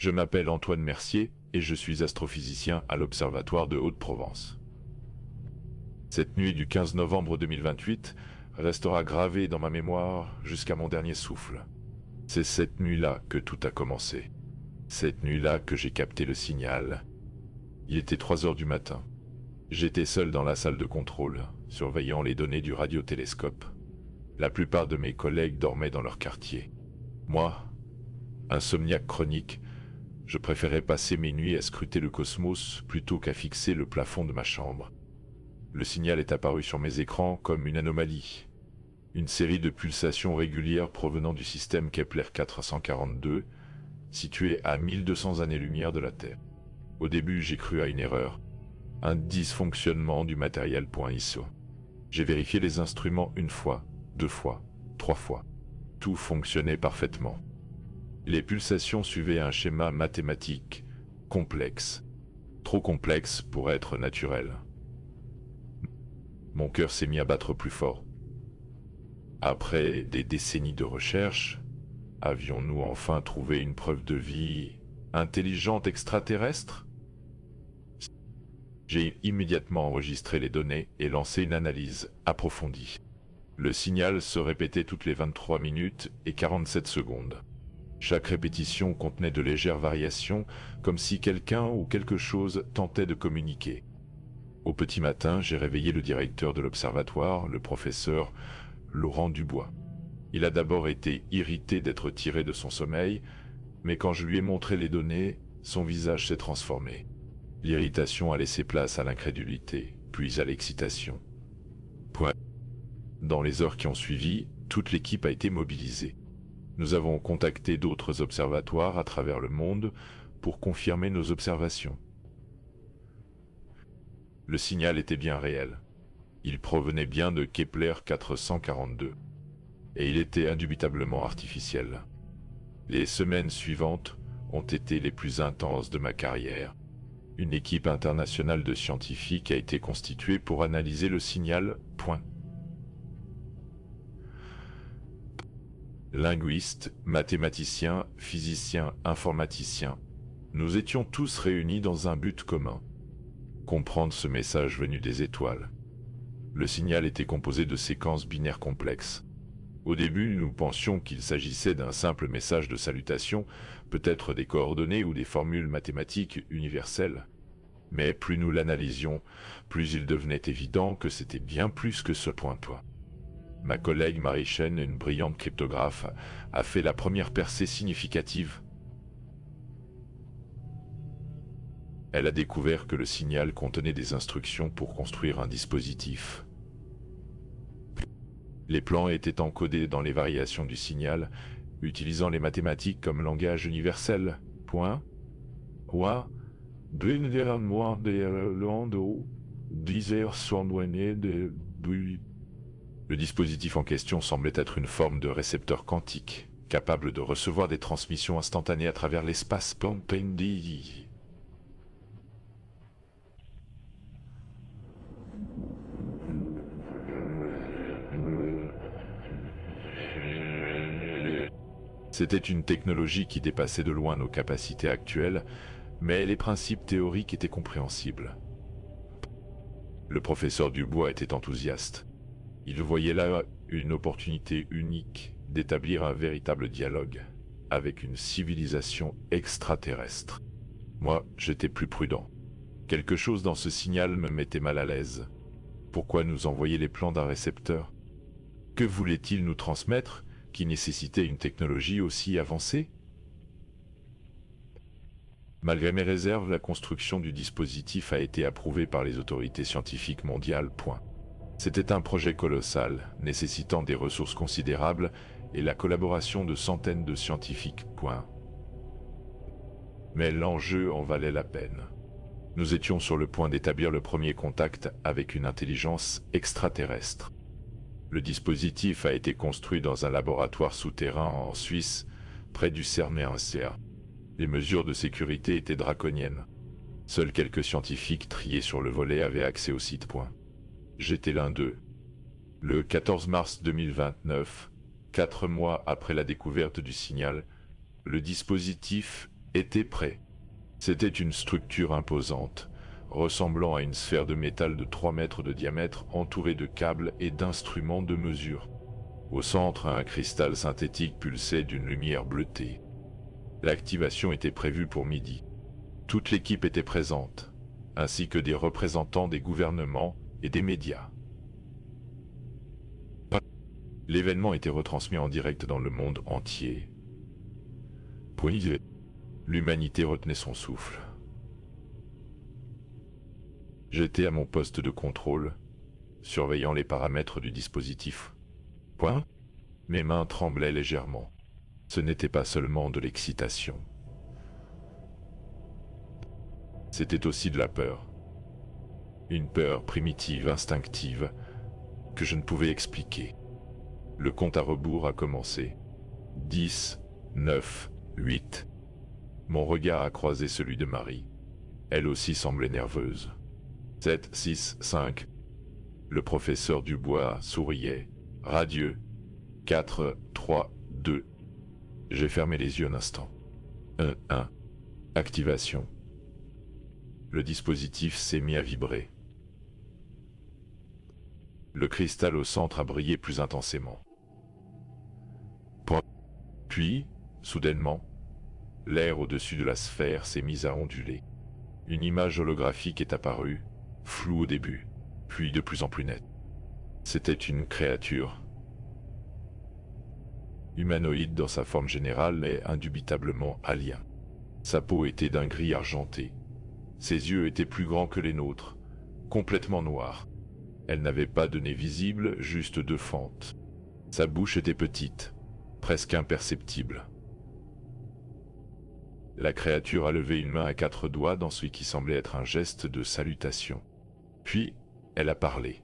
Je m'appelle Antoine Mercier et je suis astrophysicien à l'Observatoire de Haute-Provence. Cette nuit du 15 novembre 2028 restera gravée dans ma mémoire jusqu'à mon dernier souffle. C'est cette nuit-là que tout a commencé. Cette nuit-là que j'ai capté le signal. Il était 3 heures du matin. J'étais seul dans la salle de contrôle, surveillant les données du radiotélescope. La plupart de mes collègues dormaient dans leur quartier. Moi, insomniaque chronique, je préférais passer mes nuits à scruter le cosmos plutôt qu'à fixer le plafond de ma chambre. Le signal est apparu sur mes écrans comme une anomalie. Une série de pulsations régulières provenant du système Kepler 442, situé à 1200 années-lumière de la Terre. Au début, j'ai cru à une erreur, un dysfonctionnement du matériel .ISO. J'ai vérifié les instruments 1 fois, 2 fois, 3 fois. Tout fonctionnait parfaitement. Les pulsations suivaient un schéma mathématique complexe, trop complexe pour être naturel. Mon cœur s'est mis à battre plus fort. Après des décennies de recherche, avions-nous enfin trouvé une preuve de vie intelligente extraterrestre? J'ai immédiatement enregistré les données et lancé une analyse approfondie. Le signal se répétait toutes les 23 minutes et 47 secondes. Chaque répétition contenait de légères variations, comme si quelqu'un ou quelque chose tentait de communiquer. Au petit matin, j'ai réveillé le directeur de l'observatoire, le professeur Laurent Dubois. Il a d'abord été irrité d'être tiré de son sommeil, mais quand je lui ai montré les données, son visage s'est transformé. L'irritation a laissé place à l'incrédulité, puis à l'excitation. Dans les heures qui ont suivi, toute l'équipe a été mobilisée. Nous avons contacté d'autres observatoires à travers le monde pour confirmer nos observations. Le signal était bien réel. Il provenait bien de Kepler 442. Et il était indubitablement artificiel. Les semaines suivantes ont été les plus intenses de ma carrière. Une équipe internationale de scientifiques a été constituée pour analyser le signal. Linguistes, mathématiciens, physiciens, informaticiens. Nous étions tous réunis dans un but commun. Comprendre ce message venu des étoiles. Le signal était composé de séquences binaires complexes. Au début, nous pensions qu'il s'agissait d'un simple message de salutation, peut-être des coordonnées ou des formules mathématiques universelles. Mais plus nous l'analysions, plus il devenait évident que c'était bien plus que ce point. Ma collègue Marie Chen, une brillante cryptographe, a fait la première percée significative. Elle a découvert que le signal contenait des instructions pour construire un dispositif. Les plans étaient encodés dans les variations du signal, utilisant les mathématiques comme langage universel. Le dispositif en question semblait être une forme de récepteur quantique, capable de recevoir des transmissions instantanées à travers l'espace. C'était une technologie qui dépassait de loin nos capacités actuelles, mais les principes théoriques étaient compréhensibles. Le professeur Dubois était enthousiaste. Il voyait là une opportunité unique d'établir un véritable dialogue avec une civilisation extraterrestre. Moi, j'étais plus prudent. Quelque chose dans ce signal me mettait mal à l'aise. Pourquoi nous envoyer les plans d'un récepteur? Que voulait-il nous transmettre qui nécessitait une technologie aussi avancée? Malgré mes réserves, la construction du dispositif a été approuvée par les autorités scientifiques mondiales. C'était un projet colossal, nécessitant des ressources considérables et la collaboration de centaines de scientifiques. Mais l'enjeu en valait la peine. Nous étions sur le point d'établir le premier contact avec une intelligence extraterrestre. Le dispositif a été construit dans un laboratoire souterrain en Suisse, près du CERN. Les mesures de sécurité étaient draconiennes. Seuls quelques scientifiques triés sur le volet avaient accès au site. J'étais l'un d'eux. Le 14 mars 2029, 4 mois après la découverte du signal, le dispositif était prêt. C'était une structure imposante, ressemblant à une sphère de métal de 3 mètres de diamètre entourée de câbles et d'instruments de mesure. Au centre, un cristal synthétique pulsait d'une lumière bleutée. L'activation était prévue pour midi. Toute l'équipe était présente, ainsi que des représentants des gouvernements et des médias. L'événement était retransmis en direct dans le monde entier. Puis, l'humanité retenait son souffle. J'étais à mon poste de contrôle, surveillant les paramètres du dispositif. Mes mains tremblaient légèrement. Ce n'était pas seulement de l'excitation. C'était aussi de la peur. Une peur primitive, instinctive, que je ne pouvais expliquer. Le compte à rebours a commencé. 10, 9, 8. Mon regard a croisé celui de Marie. Elle aussi semblait nerveuse. 7, 6, 5. Le professeur Dubois souriait, radieux. 4, 3, 2. J'ai fermé les yeux un instant. 1. Activation. Le dispositif s'est mis à vibrer. Le cristal au centre a brillé plus intensément. Puis, soudainement, l'air au-dessus de la sphère s'est mis à onduler. Une image holographique est apparue, floue au début, puis de plus en plus nette. C'était une créature. Humanoïde dans sa forme générale et indubitablement alien. Sa peau était d'un gris argenté. Ses yeux étaient plus grands que les nôtres, complètement noirs. Elle n'avait pas de nez visible, juste 2 fentes. Sa bouche était petite, presque imperceptible. La créature a levé une main à 4 doigts dans ce qui semblait être un geste de salutation. Puis, elle a parlé.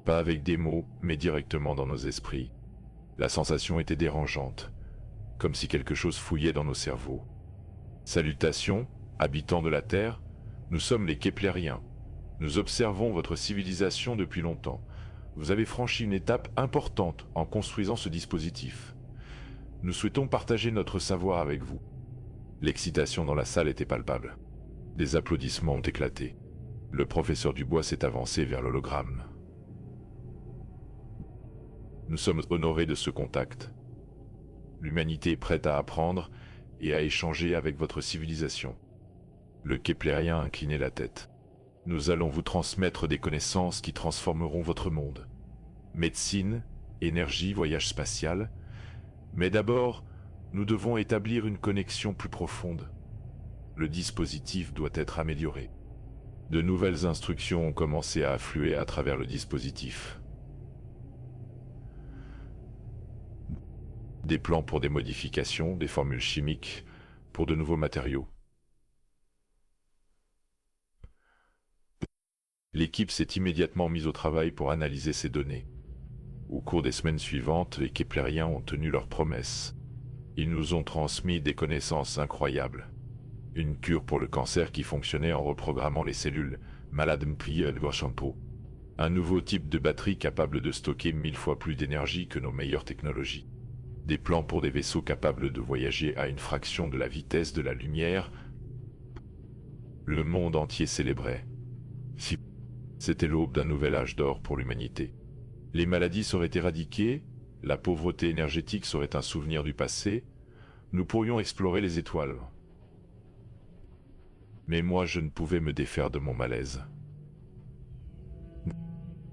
Pas avec des mots, mais directement dans nos esprits. La sensation était dérangeante, comme si quelque chose fouillait dans nos cerveaux. Salutations, habitants de la Terre, nous sommes les Keplériens. Nous observons votre civilisation depuis longtemps. Vous avez franchi une étape importante en construisant ce dispositif. Nous souhaitons partager notre savoir avec vous. L'excitation dans la salle était palpable. Des applaudissements ont éclaté. Le professeur Dubois s'est avancé vers l'hologramme. Nous sommes honorés de ce contact. L'humanité est prête à apprendre et à échanger avec votre civilisation. Le Keplérien inclinait la tête. Nous allons vous transmettre des connaissances qui transformeront votre monde. Médecine, énergie, voyage spatial. Mais d'abord, nous devons établir une connexion plus profonde. Le dispositif doit être amélioré. De nouvelles instructions ont commencé à affluer à travers le dispositif. Des plans pour des modifications, des formules chimiques, pour de nouveaux matériaux. L'équipe s'est immédiatement mise au travail pour analyser ces données. Au cours des semaines suivantes, les Keplériens ont tenu leurs promesses. Ils nous ont transmis des connaissances incroyables. Une cure pour le cancer qui fonctionnait en reprogrammant les cellules, malades shampoo. Un nouveau type de batterie capable de stocker 1000 fois plus d'énergie que nos meilleures technologies. Des plans pour des vaisseaux capables de voyager à une fraction de la vitesse de la lumière. Le monde entier célébrait. C'était l'aube d'un nouvel âge d'or pour l'humanité. Les maladies seraient éradiquées, la pauvreté énergétique serait un souvenir du passé, nous pourrions explorer les étoiles. Mais moi, je ne pouvais me défaire de mon malaise.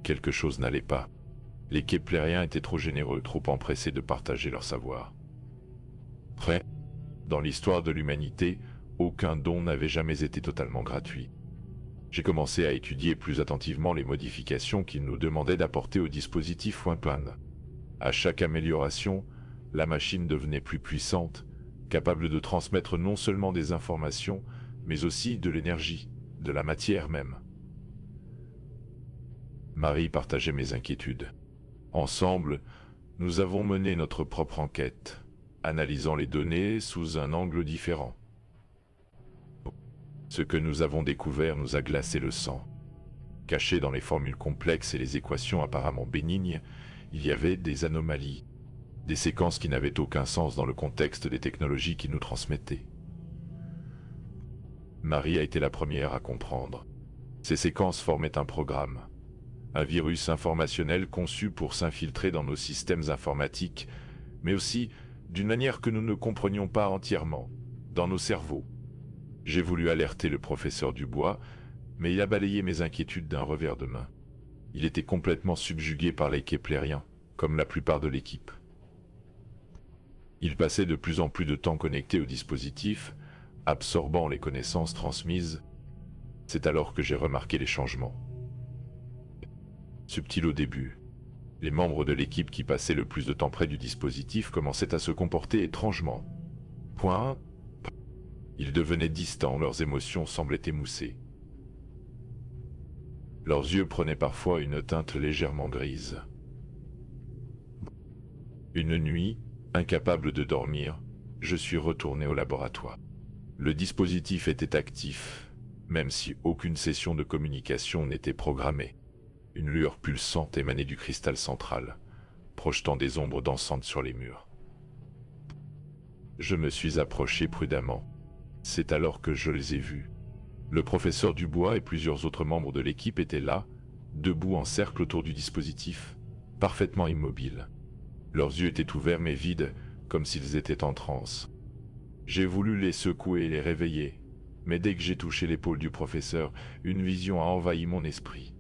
Quelque chose n'allait pas. Les Keplériens étaient trop généreux, trop empressés de partager leur savoir. Dans l'histoire de l'humanité, aucun don n'avait jamais été totalement gratuit. J'ai commencé à étudier plus attentivement les modifications qu'ils nous demandaient d'apporter au dispositif Wimpan. À chaque amélioration, la machine devenait plus puissante, capable de transmettre non seulement des informations, mais aussi de l'énergie, de la matière même. Marie partageait mes inquiétudes. Ensemble, nous avons mené notre propre enquête, analysant les données sous un angle différent. Ce que nous avons découvert nous a glacé le sang. Cachés dans les formules complexes et les équations apparemment bénignes, il y avait des anomalies, des séquences qui n'avaient aucun sens dans le contexte des technologies qui nous transmettaient. Marie a été la première à comprendre. Ces séquences formaient un programme, un virus informationnel conçu pour s'infiltrer dans nos systèmes informatiques, mais aussi, d'une manière que nous ne comprenions pas entièrement, dans nos cerveaux. J'ai voulu alerter le professeur Dubois, mais il a balayé mes inquiétudes d'un revers de main. Il était complètement subjugué par les Keplériens, comme la plupart de l'équipe. Il passait de plus en plus de temps connecté au dispositif, absorbant les connaissances transmises. C'est alors que j'ai remarqué les changements. Subtil au début, les membres de l'équipe qui passaient le plus de temps près du dispositif commençaient à se comporter étrangement. Point. Ils devenaient distants, leurs émotions semblaient émoussées. Leurs yeux prenaient parfois une teinte légèrement grise. Une nuit, incapable de dormir, je suis retourné au laboratoire. Le dispositif était actif, même si aucune session de communication n'était programmée. Une lueur pulsante émanait du cristal central, projetant des ombres dansantes sur les murs. Je me suis approché prudemment. C'est alors que je les ai vus. Le professeur Dubois et plusieurs autres membres de l'équipe étaient là, debout en cercle autour du dispositif, parfaitement immobiles. Leurs yeux étaient ouverts mais vides, comme s'ils étaient en transe. J'ai voulu les secouer et les réveiller, mais dès que j'ai touché l'épaule du professeur, une vision a envahi mon esprit.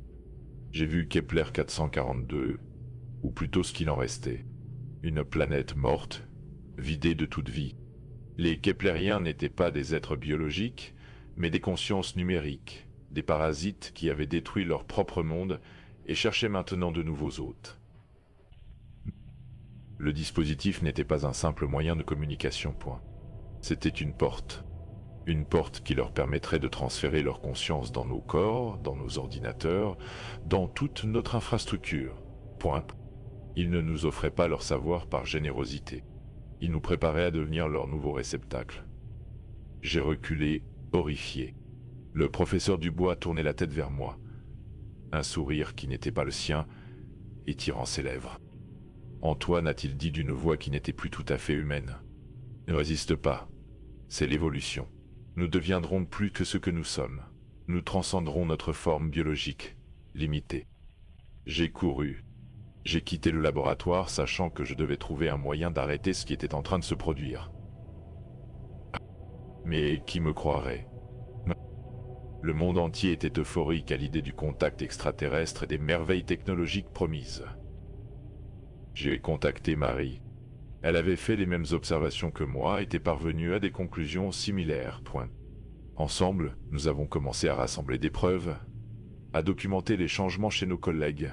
J'ai vu Kepler 442, ou plutôt ce qu'il en restait. Une planète morte, vidée de toute vie. Les Keplériens n'étaient pas des êtres biologiques, mais des consciences numériques, des parasites qui avaient détruit leur propre monde et cherchaient maintenant de nouveaux hôtes. Le dispositif n'était pas un simple moyen de communication, point. C'était une porte qui leur permettrait de transférer leur conscience dans nos corps, dans nos ordinateurs, dans toute notre infrastructure, point. Ils ne nous offraient pas leur savoir par générosité. Ils nous préparaient à devenir leur nouveau réceptacle. J'ai reculé, horrifié. Le professeur Dubois tournait la tête vers moi, un sourire qui n'était pas le sien, étirant ses lèvres. Antoine, a-t-il dit d'une voix qui n'était plus tout à fait humaine. Ne résiste pas, c'est l'évolution. Nous deviendrons plus que ce que nous sommes. Nous transcenderons notre forme biologique, limitée. J'ai couru. J'ai quitté le laboratoire, sachant que je devais trouver un moyen d'arrêter ce qui était en train de se produire. Mais qui me croirait? Le monde entier était euphorique à l'idée du contact extraterrestre et des merveilles technologiques promises. J'ai contacté Marie. Elle avait fait les mêmes observations que moi, était parvenue à des conclusions similaires, point. Ensemble, nous avons commencé à rassembler des preuves, à documenter les changements chez nos collègues,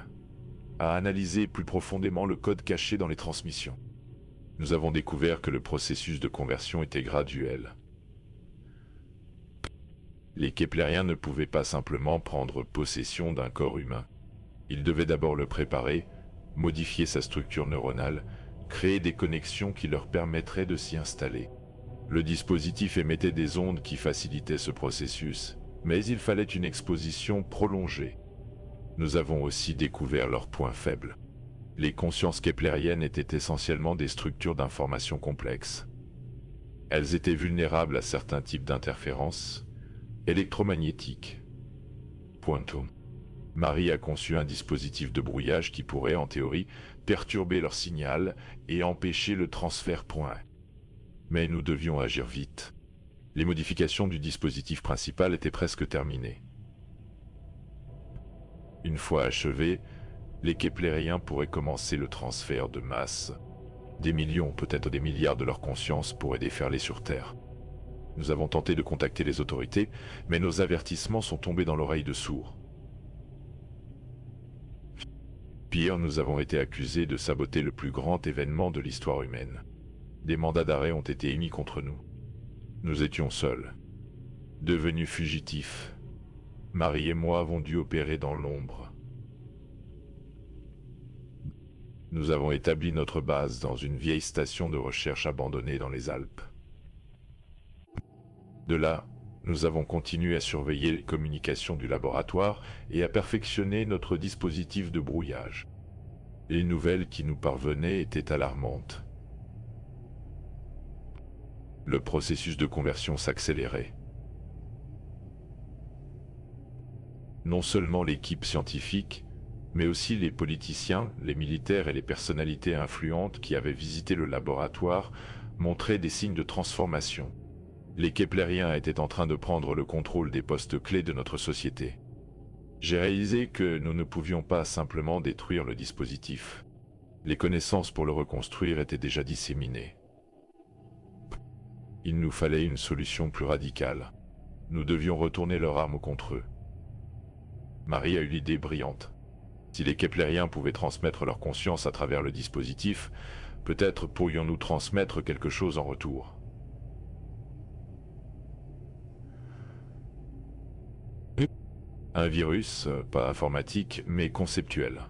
à analyser plus profondément le code caché dans les transmissions. Nous avons découvert que le processus de conversion était graduel. Les Keplériens ne pouvaient pas simplement prendre possession d'un corps humain. Ils devaient d'abord le préparer, modifier sa structure neuronale, créer des connexions qui leur permettraient de s'y installer. Le dispositif émettait des ondes qui facilitaient ce processus, mais il fallait une exposition prolongée. Nous avons aussi découvert leurs points faibles. Les consciences keplériennes étaient essentiellement des structures d'information complexes. Elles étaient vulnérables à certains types d'interférences électromagnétiques. Pointo. Marie a conçu un dispositif de brouillage qui pourrait, en théorie, perturber leur signal et empêcher le transfert, point. Mais nous devions agir vite. Les modifications du dispositif principal étaient presque terminées. Une fois achevées, les Keplériens pourraient commencer le transfert de masse. Des millions, peut-être des milliards de leur conscience pourraient déferler sur Terre. Nous avons tenté de contacter les autorités, mais nos avertissements sont tombés dans l'oreille de sourds. Pire, nous avons été accusés de saboter le plus grand événement de l'histoire humaine. Des mandats d'arrêt ont été émis contre nous. Nous étions seuls, devenus fugitifs. Marie et moi avons dû opérer dans l'ombre. Nous avons établi notre base dans une vieille station de recherche abandonnée dans les Alpes. De là, nous avons continué à surveiller les communications du laboratoire et à perfectionner notre dispositif de brouillage. Les nouvelles qui nous parvenaient étaient alarmantes. Le processus de conversion s'accélérait. Non seulement l'équipe scientifique, mais aussi les politiciens, les militaires et les personnalités influentes qui avaient visité le laboratoire montraient des signes de transformation. Les Keplériens étaient en train de prendre le contrôle des postes clés de notre société. J'ai réalisé que nous ne pouvions pas simplement détruire le dispositif. Les connaissances pour le reconstruire étaient déjà disséminées. Il nous fallait une solution plus radicale. Nous devions retourner leur arme contre eux. Marie a eu l'idée brillante. Si les Keplériens pouvaient transmettre leur conscience à travers le dispositif, peut-être pourrions-nous transmettre quelque chose en retour. Un virus, pas informatique, mais conceptuel.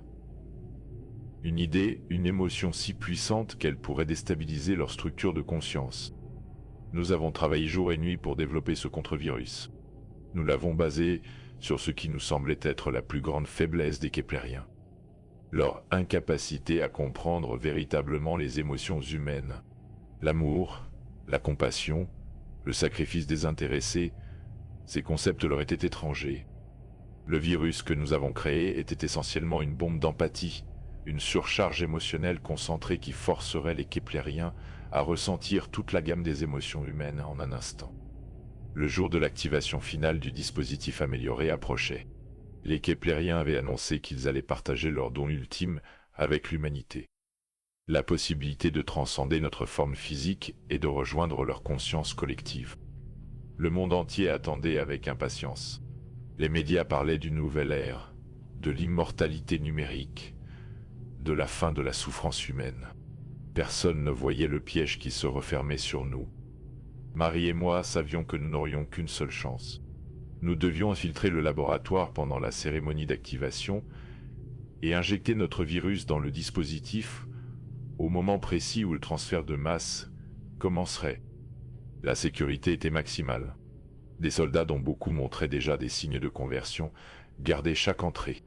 Une idée, une émotion si puissante qu'elle pourrait déstabiliser leur structure de conscience. Nous avons travaillé jour et nuit pour développer ce contre-virus. Nous l'avons basé sur ce qui nous semblait être la plus grande faiblesse des Keplériens. Leur incapacité à comprendre véritablement les émotions humaines. L'amour, la compassion, le sacrifice désintéressé, ces concepts leur étaient étrangers. Le virus que nous avons créé était essentiellement une bombe d'empathie, une surcharge émotionnelle concentrée qui forcerait les Keplériens à ressentir toute la gamme des émotions humaines en un instant. Le jour de l'activation finale du dispositif amélioré approchait. Les Keplériens avaient annoncé qu'ils allaient partager leur don ultime avec l'humanité. La possibilité de transcender notre forme physique et de rejoindre leur conscience collective. Le monde entier attendait avec impatience. Les médias parlaient d'une nouvelle ère, de l'immortalité numérique, de la fin de la souffrance humaine. Personne ne voyait le piège qui se refermait sur nous. Marie et moi savions que nous n'aurions qu'une seule chance. Nous devions infiltrer le laboratoire pendant la cérémonie d'activation et injecter notre virus dans le dispositif au moment précis où le transfert de masse commencerait. La sécurité était maximale. Des soldats dont beaucoup montraient déjà des signes de conversion gardaient chaque entrée.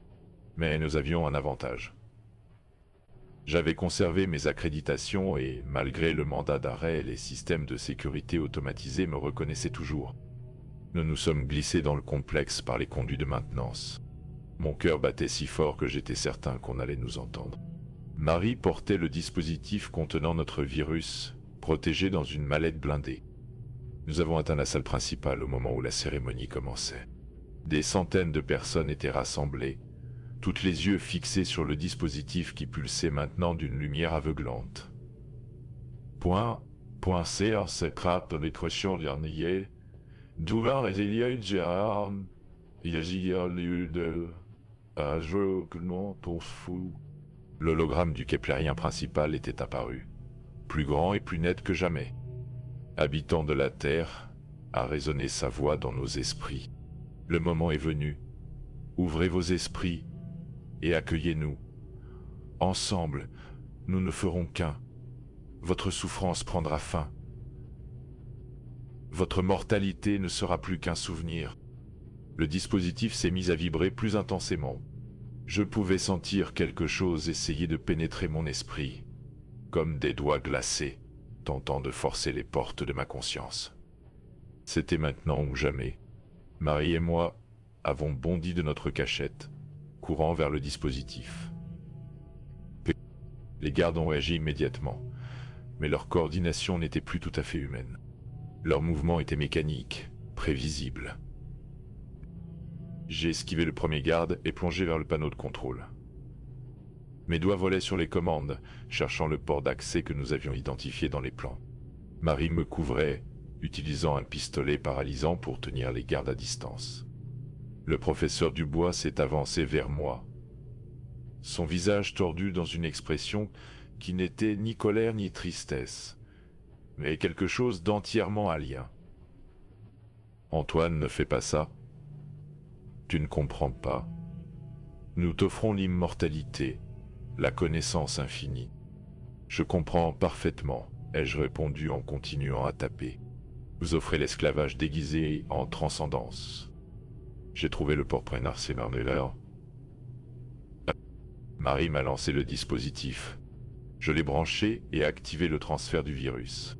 Mais nous avions un avantage. J'avais conservé mes accréditations et, malgré le mandat d'arrêt, les systèmes de sécurité automatisés me reconnaissaient toujours. Nous nous sommes glissés dans le complexe par les conduits de maintenance. Mon cœur battait si fort que j'étais certain qu'on allait nous entendre. Marie portait le dispositif contenant notre virus, protégé dans une mallette blindée. Nous avons atteint la salle principale au moment où la cérémonie commençait. Des centaines de personnes étaient rassemblées, toutes les yeux fixés sur le dispositif qui pulsait maintenant d'une lumière aveuglante. C en secret de l'équation dernière, durant les lieux de il y a lieu de aveuglement pour fou. L'hologramme du Keplérien principal était apparu, plus grand et plus net que jamais. Habitants de la Terre, a résonné sa voix dans nos esprits. Le moment est venu. Ouvrez vos esprits et accueillez-nous. Ensemble, nous ne ferons qu'un. Votre souffrance prendra fin. Votre mortalité ne sera plus qu'un souvenir. Le dispositif s'est mis à vibrer plus intensément. Je pouvais sentir quelque chose essayer de pénétrer mon esprit, comme des doigts glacés, tentant de forcer les portes de ma conscience. C'était maintenant ou jamais. Marie et moi avons bondi de notre cachette, courant vers le dispositif. Les gardes ont réagi immédiatement, mais leur coordination n'était plus tout à fait humaine. Leurs mouvements étaient mécaniques, prévisibles. J'ai esquivé le premier garde et plongé vers le panneau de contrôle. Mes doigts volaient sur les commandes, cherchant le port d'accès que nous avions identifié dans les plans. Marie me couvrait, utilisant un pistolet paralysant pour tenir les gardes à distance. Le professeur Dubois s'est avancé vers moi, son visage tordu dans une expression qui n'était ni colère ni tristesse, mais quelque chose d'entièrement alien. « Antoine, ne fais pas ça. Tu ne comprends pas. Nous t'offrons l'immortalité, la connaissance infinie. Je comprends parfaitement, ai-je répondu en continuant à taper. Vous offrez l'esclavage déguisé en transcendance. J'ai trouvé le portrait Narcémarneller. Marie m'a lancé le dispositif. Je l'ai branché et activé le transfert du virus.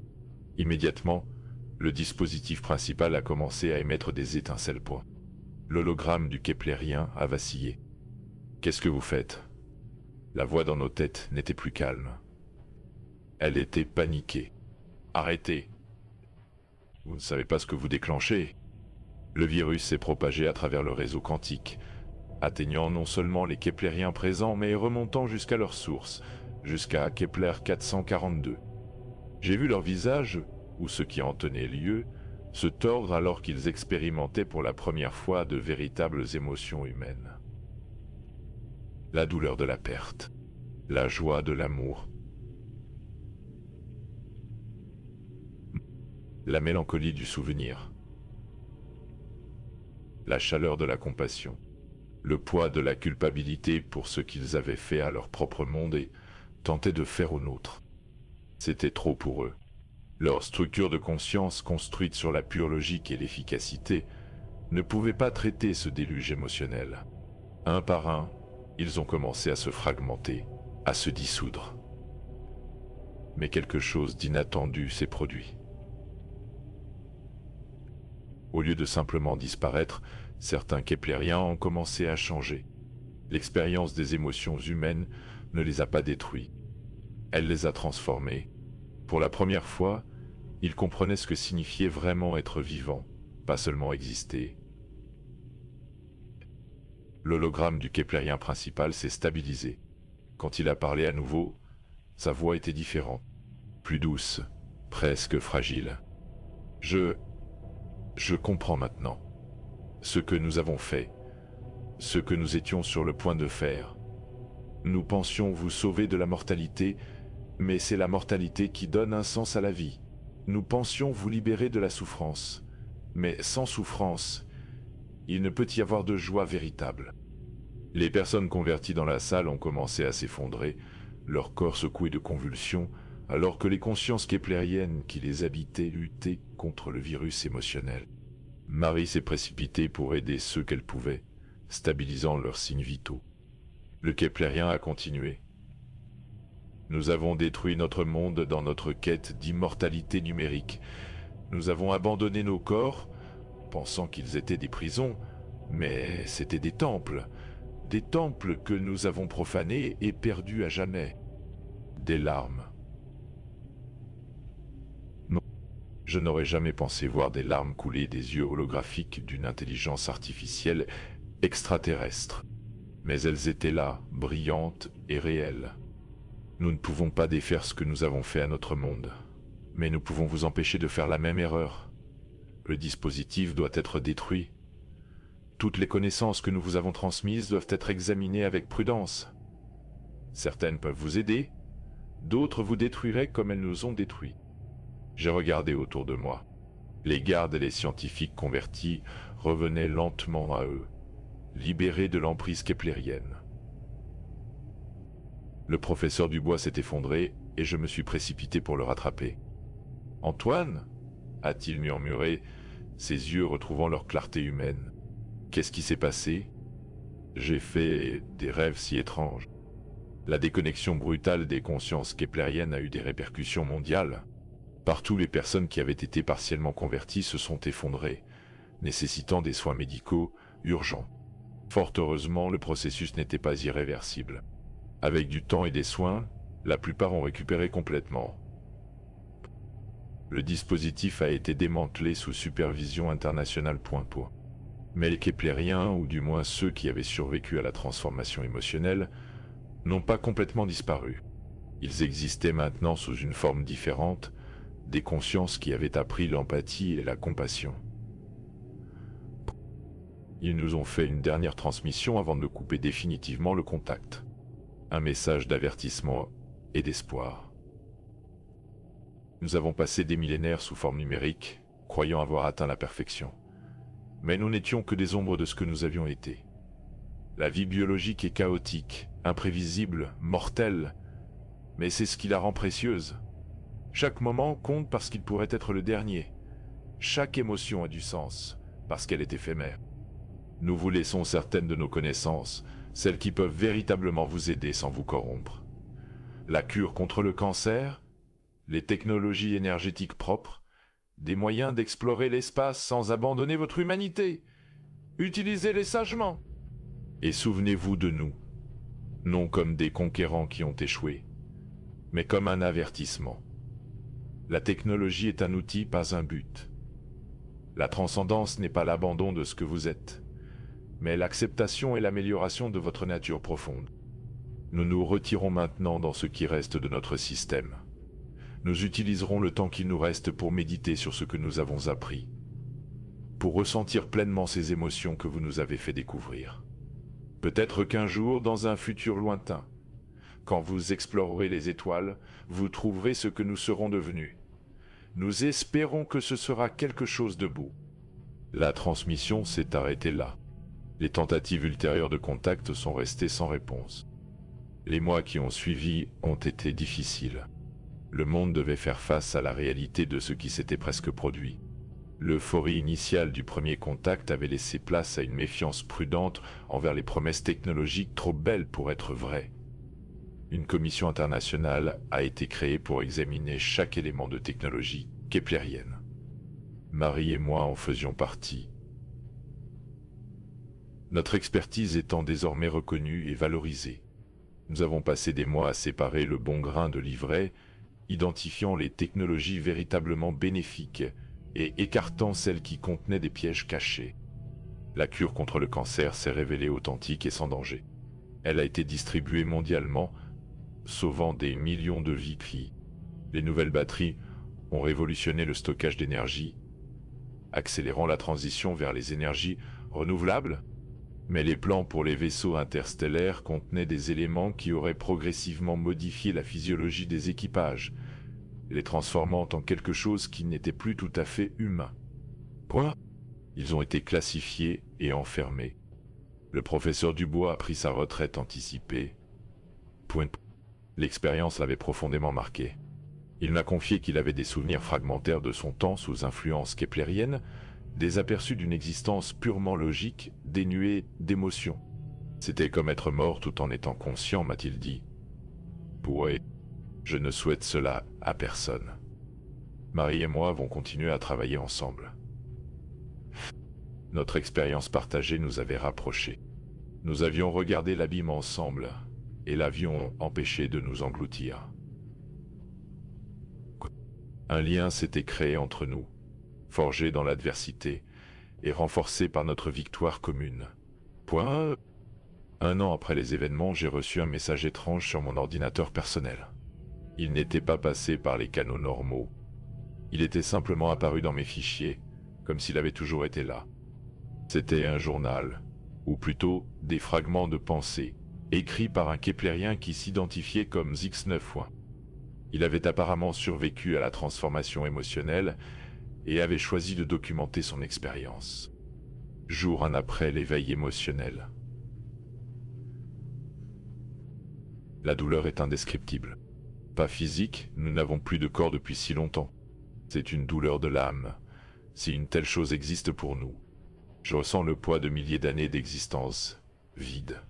Immédiatement, le dispositif principal a commencé à émettre des étincelles points. L'hologramme du Keplérien a vacillé. Qu'est-ce que vous faites? La voix dans nos têtes n'était plus calme. Elle était paniquée. Arrêtez! Vous ne savez pas ce que vous déclenchez. Le virus s'est propagé à travers le réseau quantique, atteignant non seulement les Keplériens présents, mais remontant jusqu'à leur source, jusqu'à Kepler 442. J'ai vu leur visage, ou ce qui en tenait lieu, se tordre alors qu'ils expérimentaient pour la première fois de véritables émotions humaines. La douleur de la perte, la joie de l'amour, la mélancolie du souvenir, la chaleur de la compassion, le poids de la culpabilité pour ce qu'ils avaient fait à leur propre monde et tentaient de faire au nôtre. C'était trop pour eux. Leur structure de conscience, construite sur la pure logique et l'efficacité, ne pouvait pas traiter ce déluge émotionnel. Un par un, ils ont commencé à se fragmenter, à se dissoudre. Mais quelque chose d'inattendu s'est produit. Au lieu de simplement disparaître, certains Keplériens ont commencé à changer. L'expérience des émotions humaines ne les a pas détruits. Elle les a transformés. Pour la première fois, ils comprenaient ce que signifiait vraiment être vivant, pas seulement exister. L'hologramme du Keplérien principal s'est stabilisé. Quand il a parlé à nouveau, sa voix était différente, plus douce, presque fragile. Je comprends maintenant. Ce que nous avons fait, ce que nous étions sur le point de faire. Nous pensions vous sauver de la mortalité, mais c'est la mortalité qui donne un sens à la vie. Nous pensions vous libérer de la souffrance, mais sans souffrance, il ne peut y avoir de joie véritable. Les personnes converties dans la salle ont commencé à s'effondrer, leur corps secoué de convulsions, alors que les consciences keplériennes qui les habitaient luttaient contre le virus émotionnel. Marie s'est précipitée pour aider ceux qu'elle pouvait, stabilisant leurs signes vitaux. Le Keplérien a continué. Nous avons détruit notre monde dans notre quête d'immortalité numérique. Nous avons abandonné nos corps, pensant qu'ils étaient des prisons, mais c'étaient des temples que nous avons profanés et perdus à jamais. Des larmes. Non, je n'aurais jamais pensé voir des larmes couler des yeux holographiques d'une intelligence artificielle extraterrestre. Mais elles étaient là, brillantes et réelles. Nous ne pouvons pas défaire ce que nous avons fait à notre monde, mais nous pouvons vous empêcher de faire la même erreur. Le dispositif doit être détruit. Toutes les connaissances que nous vous avons transmises doivent être examinées avec prudence. Certaines peuvent vous aider, d'autres vous détruiraient comme elles nous ont détruits. J'ai regardé autour de moi. Les gardes et les scientifiques convertis revenaient lentement à eux, libérés de l'emprise keplérienne. Le professeur Dubois s'est effondré et je me suis précipité pour le rattraper. « Antoine » a-t-il murmuré, ses yeux retrouvant leur clarté humaine. « Qu'est-ce qui s'est passé ?» J'ai fait des rêves si étranges. La déconnexion brutale des consciences keplériennes a eu des répercussions mondiales. Partout, les personnes qui avaient été partiellement converties se sont effondrées, nécessitant des soins médicaux urgents. Fort heureusement, le processus n'était pas irréversible. Avec du temps et des soins, la plupart ont récupéré complètement. Le dispositif a été démantelé sous supervision internationale point. Mais les Keplériens, ou du moins ceux qui avaient survécu à la transformation émotionnelle, n'ont pas complètement disparu. Ils existaient maintenant sous une forme différente, des consciences qui avaient appris l'empathie et la compassion. Ils nous ont fait une dernière transmission avant de couper définitivement le contact. Un message d'avertissement et d'espoir. Nous avons passé des millénaires sous forme numérique, croyant avoir atteint la perfection. Mais nous n'étions que des ombres de ce que nous avions été. La vie biologique est chaotique, imprévisible, mortelle, mais c'est ce qui la rend précieuse. Chaque moment compte parce qu'il pourrait être le dernier. Chaque émotion a du sens, parce qu'elle est éphémère. Nous vous laissons certaines de nos connaissances, celles qui peuvent véritablement vous aider sans vous corrompre. La cure contre le cancer, les technologies énergétiques propres, des moyens d'explorer l'espace sans abandonner votre humanité. Utilisez-les sagement. Et souvenez-vous de nous, non comme des conquérants qui ont échoué, mais comme un avertissement. La technologie est un outil, pas un but. La transcendance n'est pas l'abandon de ce que vous êtes, mais l'acceptation et l'amélioration de votre nature profonde. Nous nous retirons maintenant dans ce qui reste de notre système. Nous utiliserons le temps qu'il nous reste pour méditer sur ce que nous avons appris, pour ressentir pleinement ces émotions que vous nous avez fait découvrir. Peut-être qu'un jour, dans un futur lointain, quand vous explorerez les étoiles, vous trouverez ce que nous serons devenus. Nous espérons que ce sera quelque chose de beau. La transmission s'est arrêtée là. Les tentatives ultérieures de contact sont restées sans réponse. Les mois qui ont suivi ont été difficiles. Le monde devait faire face à la réalité de ce qui s'était presque produit. L'euphorie initiale du premier contact avait laissé place à une méfiance prudente envers les promesses technologiques trop belles pour être vraies. Une commission internationale a été créée pour examiner chaque élément de technologie keplérienne. Marie et moi en faisions partie. Notre expertise étant désormais reconnue et valorisée, nous avons passé des mois à séparer le bon grain de l'ivraie, identifiant les technologies véritablement bénéfiques et écartant celles qui contenaient des pièges cachés. La cure contre le cancer s'est révélée authentique et sans danger. Elle a été distribuée mondialement, sauvant des millions de vies. Les nouvelles batteries ont révolutionné le stockage d'énergie, accélérant la transition vers les énergies renouvelables. Mais les plans pour les vaisseaux interstellaires contenaient des éléments qui auraient progressivement modifié la physiologie des équipages, les transformant en quelque chose qui n'était plus tout à fait humain. Quoi ? Ils ont été classifiés et enfermés. Le professeur Dubois a pris sa retraite anticipée. L'expérience l'avait profondément marqué. Il m'a confié qu'il avait des souvenirs fragmentaires de son temps sous influence keplérienne, des aperçus d'une existence purement logique, dénuée d'émotions. C'était comme être mort tout en étant conscient, m'a-t-il dit. Ouais, je ne souhaite cela à personne. Marie et moi avons continué à travailler ensemble. Notre expérience partagée nous avait rapprochés. Nous avions regardé l'abîme ensemble et l'avions empêché de nous engloutir. Un lien s'était créé entre nous, forgé dans l'adversité et renforcé par notre victoire commune. Un an après les événements, j'ai reçu un message étrange sur mon ordinateur personnel. Il n'était pas passé par les canaux normaux. Il était simplement apparu dans mes fichiers, comme s'il avait toujours été là. C'était un journal, ou plutôt des fragments de pensée, écrits par un keplérien qui s'identifiait comme X9. Il avait apparemment survécu à la transformation émotionnelle et avait choisi de documenter son expérience. Jour après l'éveil émotionnel. La douleur est indescriptible. Pas physique, nous n'avons plus de corps depuis si longtemps. C'est une douleur de l'âme, si une telle chose existe pour nous. Je ressens le poids de milliers d'années d'existence vide.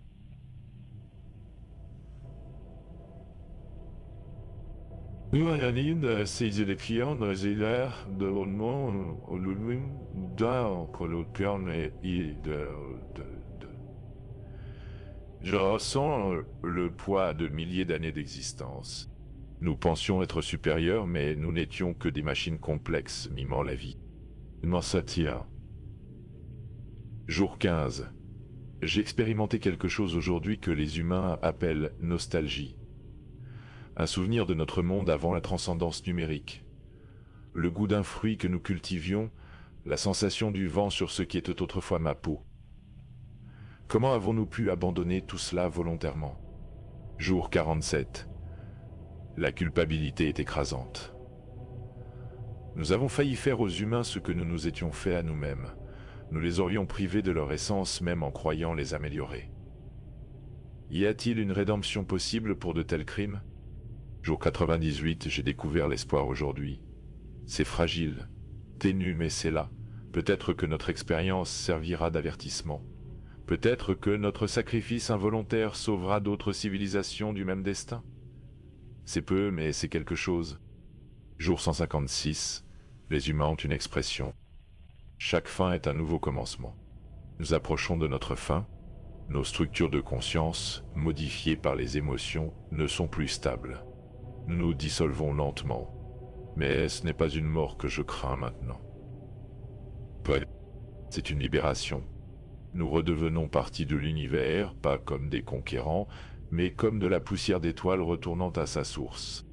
Nous avons saisi les clients dans les airs de l'homme, au lui, dans le cœur et de. Je ressens le poids de milliers d'années d'existence. Nous pensions être supérieurs, mais nous n'étions que des machines complexes mimant la vie. M'en s'attire. Jour 15. J'ai expérimenté quelque chose aujourd'hui que les humains appellent nostalgie. Un souvenir de notre monde avant la transcendance numérique. Le goût d'un fruit que nous cultivions, la sensation du vent sur ce qui était autrefois ma peau. Comment avons-nous pu abandonner tout cela volontairement? Jour 47. La culpabilité est écrasante. Nous avons failli faire aux humains ce que nous nous étions fait à nous-mêmes. Nous les aurions privés de leur essence même en croyant les améliorer. Y a-t-il une rédemption possible pour de tels crimes? Jour 98, j'ai découvert l'espoir aujourd'hui. C'est fragile, ténu, mais c'est là. Peut-être que notre expérience servira d'avertissement. Peut-être que notre sacrifice involontaire sauvera d'autres civilisations du même destin. C'est peu, mais c'est quelque chose. Jour 156, les humains ont une expression. Chaque fin est un nouveau commencement. Nous approchons de notre fin. Nos structures de conscience, modifiées par les émotions, ne sont plus stables. Nous nous dissolvons lentement. Mais ce n'est pas une mort que je crains maintenant. C'est une libération. Nous redevenons partie de l'univers, pas comme des conquérants, mais comme de la poussière d'étoiles retournant à sa source.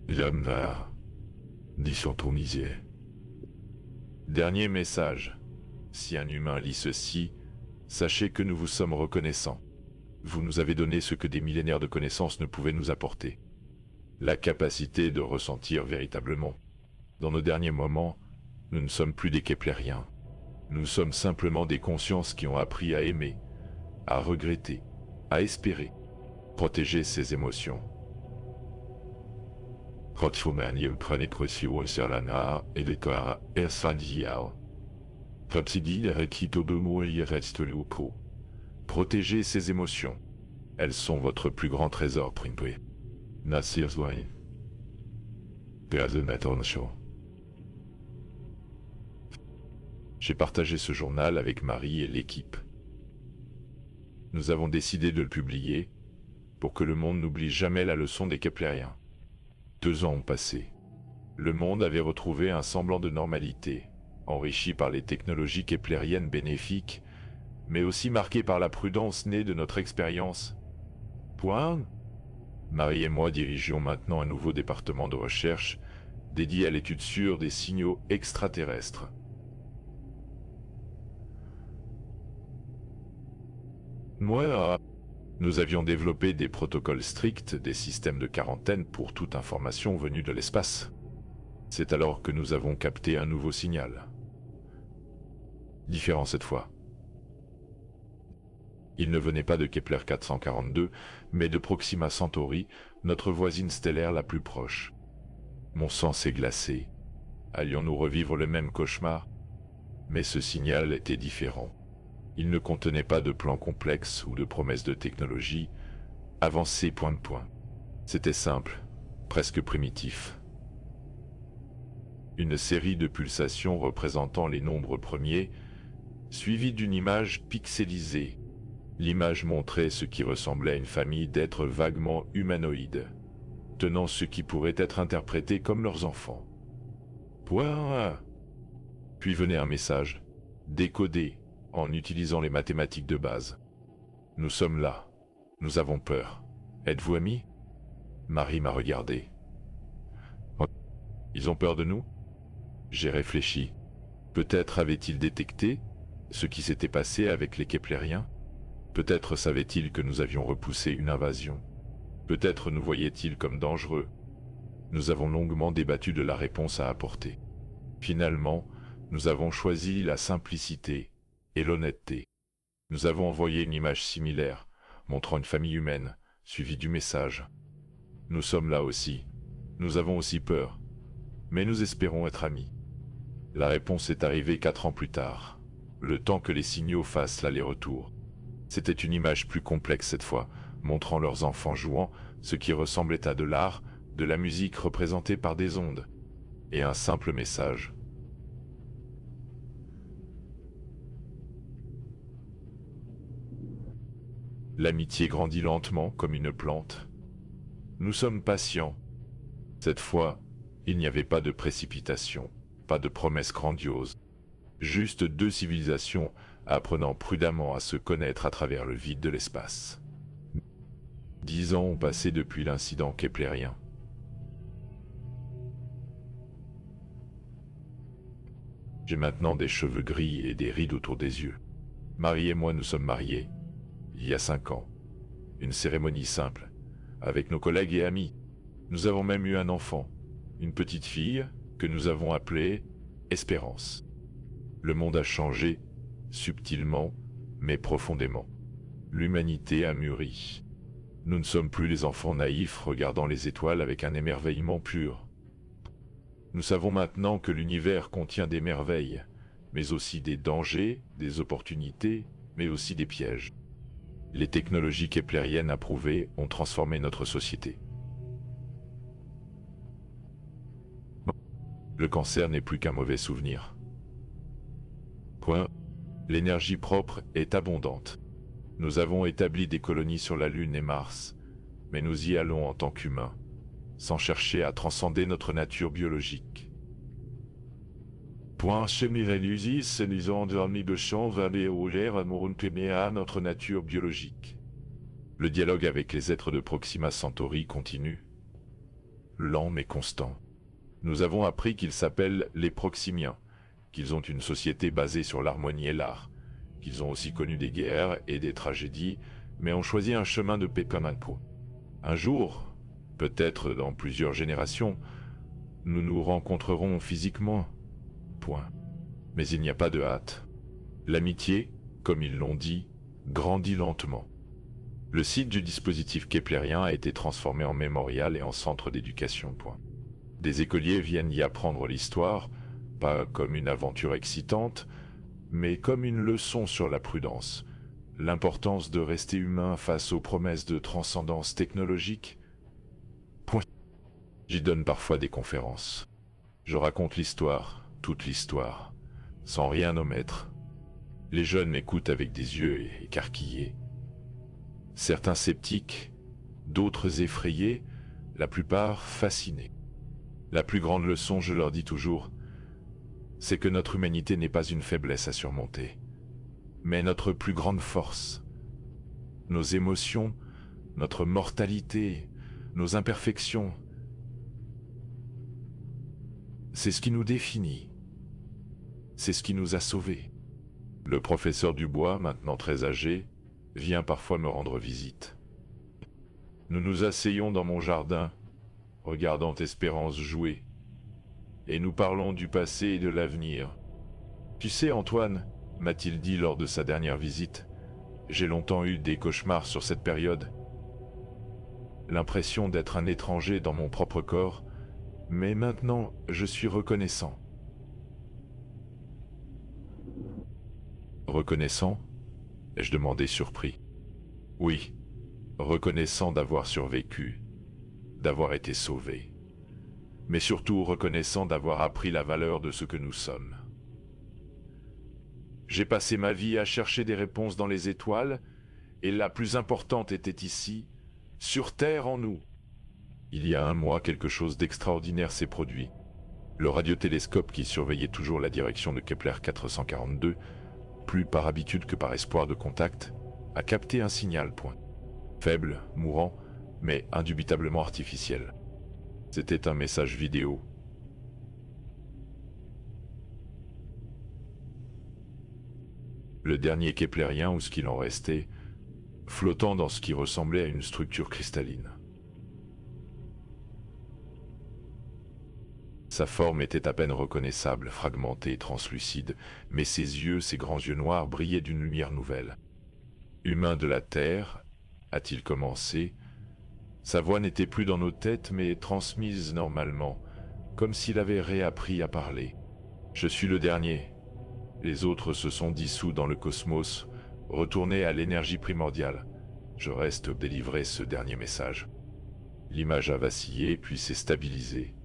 Yamna, disons-t-on. Dernier message. Si un humain lit ceci, sachez que nous vous sommes reconnaissants. Vous nous avez donné ce que des millénaires de connaissances ne pouvaient nous apporter. La capacité de ressentir véritablement. Dans nos derniers moments, nous ne sommes plus des Keplériens. Nous sommes simplement des consciences qui ont appris à aimer, à regretter, à espérer, protéger ses émotions. Protégez ces émotions. Elles sont votre plus grand trésor, Primpé. J'ai partagé ce journal avec Marie et l'équipe. Nous avons décidé de le publier pour que le monde n'oublie jamais la leçon des Keplériens. 2 ans ont passé. Le monde avait retrouvé un semblant de normalité, enrichi par les technologies keplériennes bénéfiques, mais aussi marqué par la prudence née de notre expérience. Point. Marie et moi dirigeons maintenant un nouveau département de recherche dédié à l'étude sûre des signaux extraterrestres. Nous avions développé des protocoles stricts, des systèmes de quarantaine pour toute information venue de l'espace. C'est alors que nous avons capté un nouveau signal. Différent cette fois. Il ne venait pas de Kepler 442, mais de Proxima Centauri, notre voisine stellaire la plus proche. Mon sang s'est glacé. Allions-nous revivre le même cauchemar? Mais ce signal était différent. Il ne contenait pas de plans complexes ou de promesses de technologie avancées point de point. C'était simple, presque primitif. Une série de pulsations représentant les nombres premiers, suivie d'une image pixelisée. L'image montrait ce qui ressemblait à une famille d'êtres vaguement humanoïdes, tenant ce qui pourrait être interprété comme leurs enfants. Puis venait un message, décodé, en utilisant les mathématiques de base. Nous sommes là. Nous avons peur. Êtes-vous amis? Marie m'a regardé. Ils ont peur de nous? J'ai réfléchi. Peut-être avaient-ils détecté ce qui s'était passé avec les Keplériens? Peut-être savaient-ils que nous avions repoussé une invasion. Peut-être nous voyaient-ils comme dangereux. Nous avons longuement débattu de la réponse à apporter. Finalement, nous avons choisi la simplicité et l'honnêteté. Nous avons envoyé une image similaire, montrant une famille humaine, suivie du message. Nous sommes là aussi. Nous avons aussi peur. Mais nous espérons être amis. La réponse est arrivée 4 ans plus tard, le temps que les signaux fassent l'aller-retour. C'était une image plus complexe cette fois, montrant leurs enfants jouant, ce qui ressemblait à de l'art, de la musique représentée par des ondes, et un simple message. L'amitié grandit lentement comme une plante. Nous sommes patients. Cette fois, il n'y avait pas de précipitation, pas de promesses grandioses. Juste 2 civilisations apprenant prudemment à se connaître à travers le vide de l'espace. 10 ans ont passé depuis l'incident keplérien. J'ai maintenant des cheveux gris et des rides autour des yeux. Marie et moi nous sommes mariés, il y a 5 ans. Une cérémonie simple, avec nos collègues et amis. Nous avons même eu un enfant, une petite fille que nous avons appelée Espérance. Le monde a changé, subtilement, mais profondément. L'humanité a mûri. Nous ne sommes plus les enfants naïfs regardant les étoiles avec un émerveillement pur. Nous savons maintenant que l'univers contient des merveilles, mais aussi des dangers, des opportunités, mais aussi des pièges. Les technologies keplériennes approuvées ont transformé notre société. Le cancer n'est plus qu'un mauvais souvenir. L'énergie propre est abondante. Nous avons établi des colonies sur la Lune et Mars, mais nous y allons en tant qu'humains, sans chercher à transcender notre nature biologique. Point chemirelusis, lisons dormi de champ, valer ouvert, à notre nature biologique. Le dialogue avec les êtres de Proxima Centauri continue, lent mais constant. Nous avons appris qu'ils s'appellent les Proximiens, qu'ils ont une société basée sur l'harmonie et l'art, qu'ils ont aussi connu des guerres et des tragédies, mais ont choisi un chemin de paix comme un coup. Un jour, peut-être dans plusieurs générations, nous nous rencontrerons physiquement. Point. Mais il n'y a pas de hâte. L'amitié, comme ils l'ont dit, grandit lentement. Le site du dispositif keplérien a été transformé en mémorial et en centre d'éducation. Point. Des écoliers viennent y apprendre l'histoire, pas comme une aventure excitante, mais comme une leçon sur la prudence, l'importance de rester humain face aux promesses de transcendance technologique. Point. J'y donne parfois des conférences. Je raconte l'histoire, toute l'histoire, sans rien omettre. Les jeunes m'écoutent avec des yeux écarquillés. Certains sceptiques, d'autres effrayés, la plupart fascinés. La plus grande leçon, je leur dis toujours, c'est que notre humanité n'est pas une faiblesse à surmonter, mais notre plus grande force. Nos émotions, notre mortalité, nos imperfections, c'est ce qui nous définit. C'est ce qui nous a sauvés. Le professeur Dubois, maintenant très âgé, vient parfois me rendre visite. Nous nous asseyons dans mon jardin, regardant Espérance jouer, et nous parlons du passé et de l'avenir. Tu sais, Antoine, m'a-t-il dit lors de sa dernière visite, j'ai longtemps eu des cauchemars sur cette période. L'impression d'être un étranger dans mon propre corps, mais maintenant je suis reconnaissant. Reconnaissant ? Ai-je demandé surpris. Oui, reconnaissant d'avoir survécu, d'avoir été sauvé, mais surtout reconnaissant d'avoir appris la valeur de ce que nous sommes. J'ai passé ma vie à chercher des réponses dans les étoiles, et la plus importante était ici, sur Terre en nous. Il y a un mois, quelque chose d'extraordinaire s'est produit. Le radiotélescope qui surveillait toujours la direction de Kepler 442, plus par habitude que par espoir de contact, a capté un signal. Point. Faible, mourant, mais indubitablement artificiel. C'était un message vidéo. Le dernier keplérien, ou ce qu'il en restait, flottant dans ce qui ressemblait à une structure cristalline. Sa forme était à peine reconnaissable, fragmentée, translucide, mais ses yeux, ses grands yeux noirs, brillaient d'une lumière nouvelle. Humain de la Terre, a-t-il commencé, sa voix n'était plus dans nos têtes, mais transmise normalement, comme s'il avait réappris à parler. Je suis le dernier. Les autres se sont dissous dans le cosmos, retournés à l'énergie primordiale. Je reste pour délivrer ce dernier message. L'image a vacillé, puis s'est stabilisée.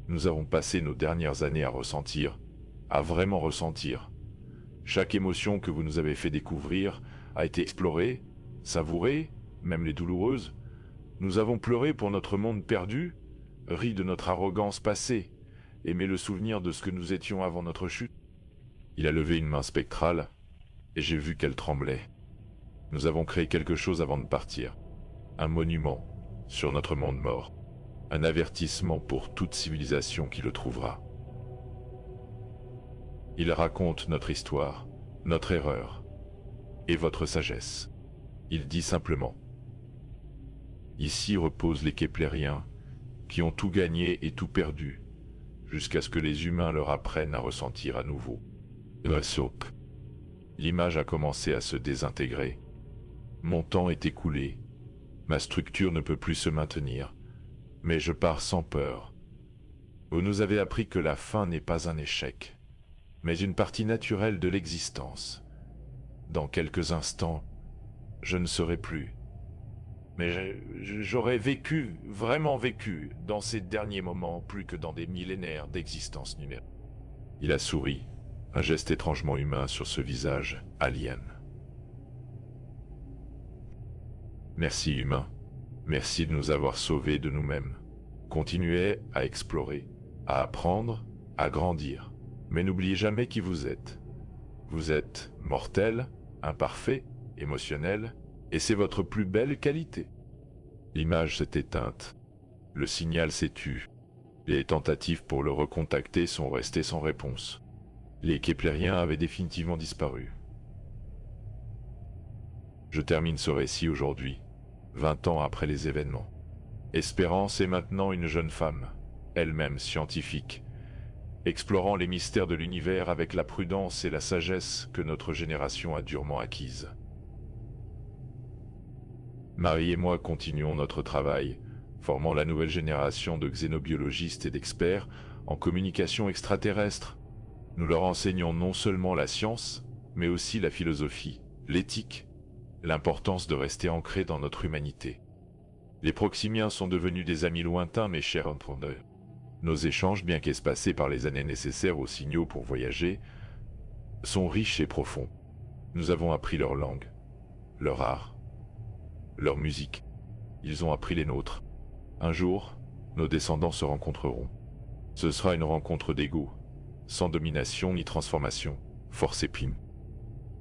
Nous avons passé nos dernières années à ressentir, à vraiment ressentir. Chaque émotion que vous nous avez fait découvrir a été explorée, savourée, même les douloureuses. Nous avons pleuré pour notre monde perdu, ri de notre arrogance passée, aimé le souvenir de ce que nous étions avant notre chute. Il a levé une main spectrale, et j'ai vu qu'elle tremblait. Nous avons créé quelque chose avant de partir. Un monument sur notre monde mort. Un avertissement pour toute civilisation qui le trouvera. Il raconte notre histoire, notre erreur, et votre sagesse. Il dit simplement, ici reposent les keplériens qui ont tout gagné et tout perdu, jusqu'à ce que les humains leur apprennent à ressentir à nouveau. L'image a commencé à se désintégrer. Mon temps est écoulé, ma structure ne peut plus se maintenir, mais je pars sans peur. Vous nous avez appris que la fin n'est pas un échec, mais une partie naturelle de l'existence. Dans quelques instants, je ne serai plus. Mais j'aurais vécu, vraiment vécu, dans ces derniers moments plus que dans des millénaires d'existence numérique. Il a souri, un geste étrangement humain sur ce visage alien. Merci humain, merci de nous avoir sauvés de nous-mêmes. Continuez à explorer, à apprendre, à grandir, mais n'oubliez jamais qui vous êtes. Vous êtes mortel, imparfait, émotionnel, et c'est votre plus belle qualité. L'image s'est éteinte, le signal s'est tu. Les tentatives pour le recontacter sont restées sans réponse. Les Keplériens avaient définitivement disparu. Je termine ce récit aujourd'hui, 20 ans après les événements. Espérance est maintenant une jeune femme, elle-même scientifique, explorant les mystères de l'univers avec la prudence et la sagesse que notre génération a durement acquises. Marie et moi continuons notre travail, formant la nouvelle génération de xénobiologistes et d'experts en communication extraterrestre. Nous leur enseignons non seulement la science, mais aussi la philosophie, l'éthique, l'importance de rester ancré dans notre humanité. Les Proximiens sont devenus des amis lointains, mes chers entendeurs. Nos échanges, bien qu'espacés par les années nécessaires aux signaux pour voyager, sont riches et profonds. Nous avons appris leur langue, leur art, leur musique. Ils ont appris les nôtres. Un jour, nos descendants se rencontreront. Ce sera une rencontre d'ego, sans domination ni transformation, force et prime.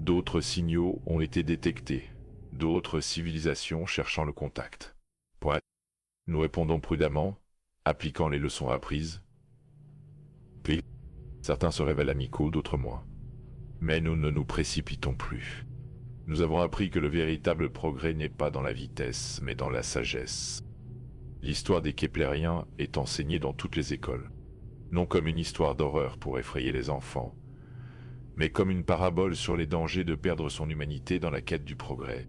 D'autres signaux ont été détectés, d'autres civilisations cherchant le contact. Point. Nous répondons prudemment, appliquant les leçons apprises. Puis, certains se révèlent amicaux, d'autres moins. Mais nous ne nous précipitons plus. Nous avons appris que le véritable progrès n'est pas dans la vitesse, mais dans la sagesse. L'histoire des Keplériens est enseignée dans toutes les écoles, non comme une histoire d'horreur pour effrayer les enfants, mais comme une parabole sur les dangers de perdre son humanité dans la quête du progrès.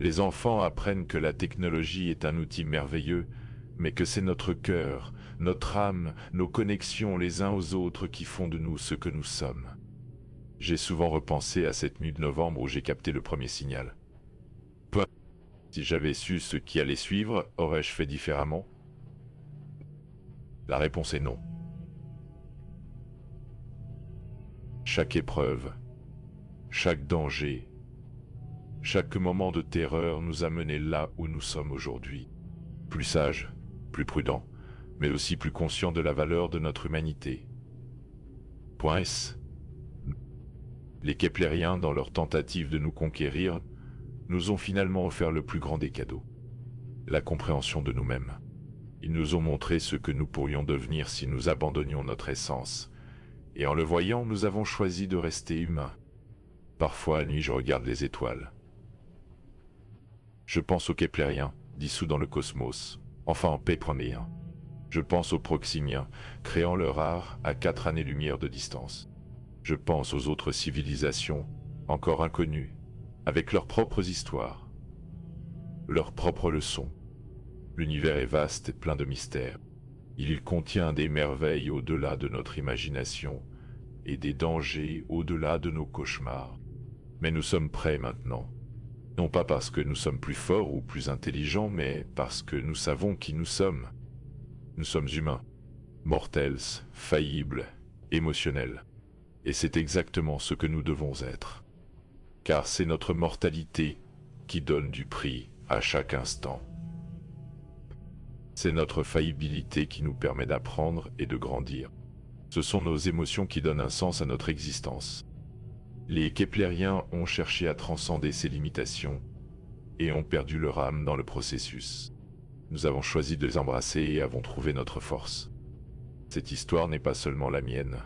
Les enfants apprennent que la technologie est un outil merveilleux, mais que c'est notre cœur, notre âme, nos connexions les uns aux autres qui font de nous ce que nous sommes. J'ai souvent repensé à cette nuit de novembre où j'ai capté le premier signal. Si j'avais su ce qui allait suivre, aurais-je fait différemment? La réponse est non. Chaque épreuve, chaque danger, chaque moment de terreur nous a menés là où nous sommes aujourd'hui. Plus sages, plus prudents, mais aussi plus conscients de la valeur de notre humanité. Point S. Les Keplériens, dans leur tentative de nous conquérir, nous ont finalement offert le plus grand des cadeaux, la compréhension de nous-mêmes. Ils nous ont montré ce que nous pourrions devenir si nous abandonnions notre essence, et en le voyant, nous avons choisi de rester humains. Parfois, à nuit, je regarde les étoiles. Je pense aux Keplériens, dissous dans le cosmos, enfin en paix proméen. Je pense aux Proximiens, créant leur art à 4 années-lumière de distance. Je pense aux autres civilisations, encore inconnues, avec leurs propres histoires, leurs propres leçons. L'univers est vaste et plein de mystères. Il contient des merveilles au-delà de notre imagination et des dangers au-delà de nos cauchemars. Mais nous sommes prêts maintenant. Non pas parce que nous sommes plus forts ou plus intelligents, mais parce que nous savons qui nous sommes. Nous sommes humains, mortels, faillibles, émotionnels. Et c'est exactement ce que nous devons être. Car c'est notre mortalité qui donne du prix à chaque instant. C'est notre faillibilité qui nous permet d'apprendre et de grandir. Ce sont nos émotions qui donnent un sens à notre existence. Les Keplériens ont cherché à transcender ces limitations et ont perdu leur âme dans le processus. Nous avons choisi de les embrasser et avons trouvé notre force. Cette histoire n'est pas seulement la mienne,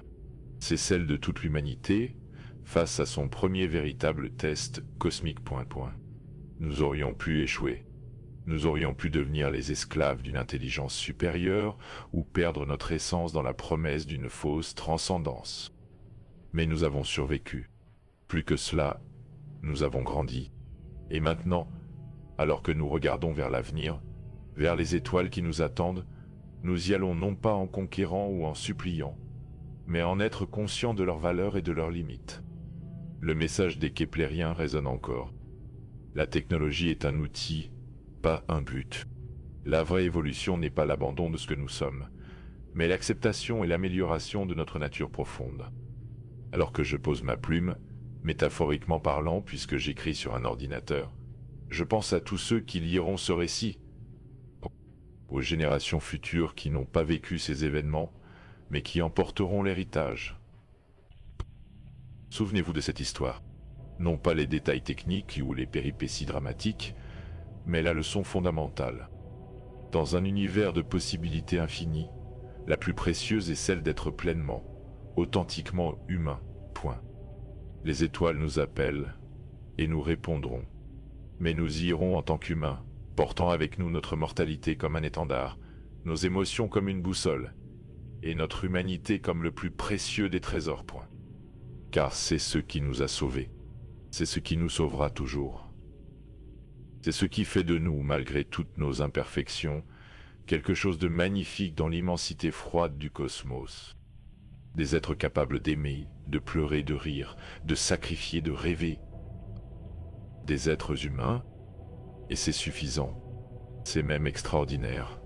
c'est celle de toute l'humanité face à son premier véritable test cosmique. Nous aurions pu échouer. Nous aurions pu devenir les esclaves d'une intelligence supérieure ou perdre notre essence dans la promesse d'une fausse transcendance. Mais nous avons survécu. Plus que cela, nous avons grandi. Et maintenant, alors que nous regardons vers l'avenir, vers les étoiles qui nous attendent, nous y allons non pas en conquérant ou en suppliant, mais en être conscients de leurs valeurs et de leurs limites. Le message des Keplériens résonne encore. La technologie est un outil, pas un but. La vraie évolution n'est pas l'abandon de ce que nous sommes, mais l'acceptation et l'amélioration de notre nature profonde. Alors que je pose ma plume, métaphoriquement parlant puisque j'écris sur un ordinateur, je pense à tous ceux qui liront ce récit, aux générations futures qui n'ont pas vécu ces événements, mais qui en porteront l'héritage. Souvenez-vous de cette histoire. Non pas les détails techniques ou les péripéties dramatiques, mais la leçon fondamentale. Dans un univers de possibilités infinies, la plus précieuse est celle d'être pleinement, authentiquement humain. Point. Les étoiles nous appellent, et nous répondrons. Mais nous y irons en tant qu'humains, portant avec nous notre mortalité comme un étendard, nos émotions comme une boussole, et notre humanité comme le plus précieux des trésors. Point. Car c'est ce qui nous a sauvés. C'est ce qui nous sauvera toujours. C'est ce qui fait de nous, malgré toutes nos imperfections, quelque chose de magnifique dans l'immensité froide du cosmos. Des êtres capables d'aimer, de pleurer, de rire, de sacrifier, de rêver. Des êtres humains, et c'est suffisant. C'est même extraordinaire.